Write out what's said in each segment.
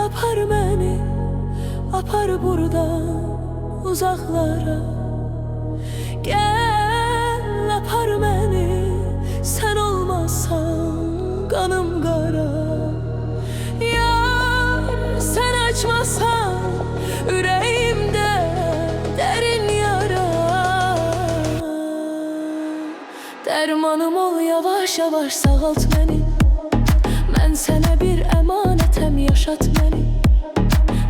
Apar beni, apar buradan uzaklara. Gel apar beni, sen olmazsan kanım kara. Yar sen açmasan yüreğimde derin yara. Dermanım ol, yavaş yavaş sağalt beni. Ben sana bir emanetem, yaşat beni.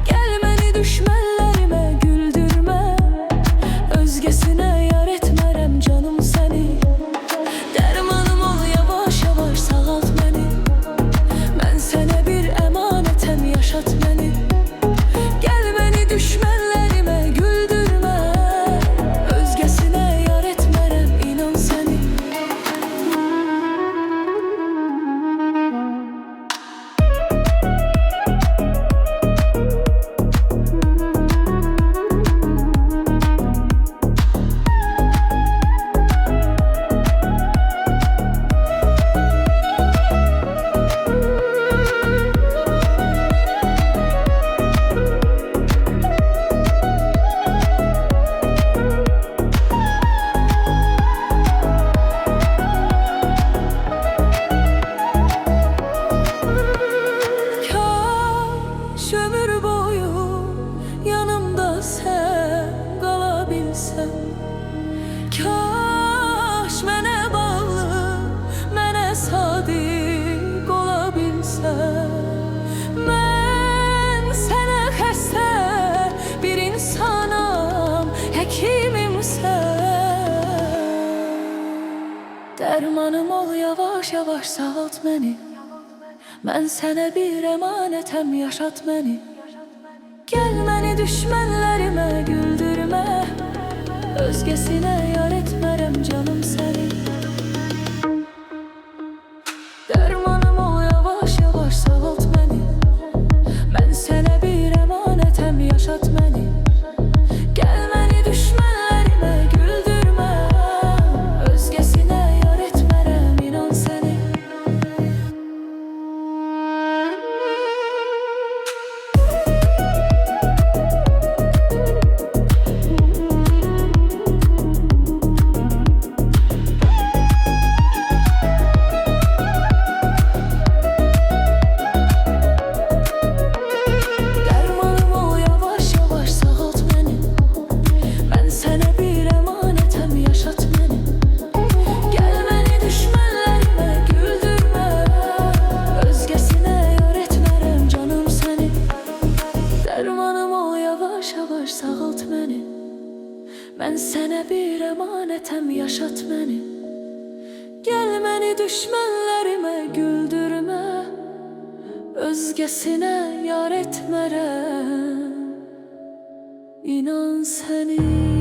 Gel beni düşmənlərimə güldürmə, özgəsinə yar etmərəm canım səni. Dermanım ol, yavaş yavaş sağalt beni. Ben sana bir emanetem, yaşat beni. Gel beni düşmənlərimə güldürmə, özgəsinə yar etmərəm, inan səni. Ömür boyu yanımda sen qalabilsən. Kaş mənə bağlı, mənə sadiq olabilsən. Mən sənə xəstə bir insanam, həkimimsən. Dermanım ol, yavaş yavaş sağalt beni. Ben sana bir emanetem, yaşat beni. Gel beni düşmənlərimə güldürmə, özgəsinə yar etmərəm canım səni. Dermanım ol, yavaş yavaş sağalt beni. Ben sana bir emanetem, yaşat beni. Gel beni düşmənlərimə güldürmə, özgəsinə yar etmərəm, inan səni. Sağalt beni. Ben sana bir emanetem, yaşat beni. Gel beni düşmənlərimə güldürmə, özgəsinə yar etmərəm, inan səni.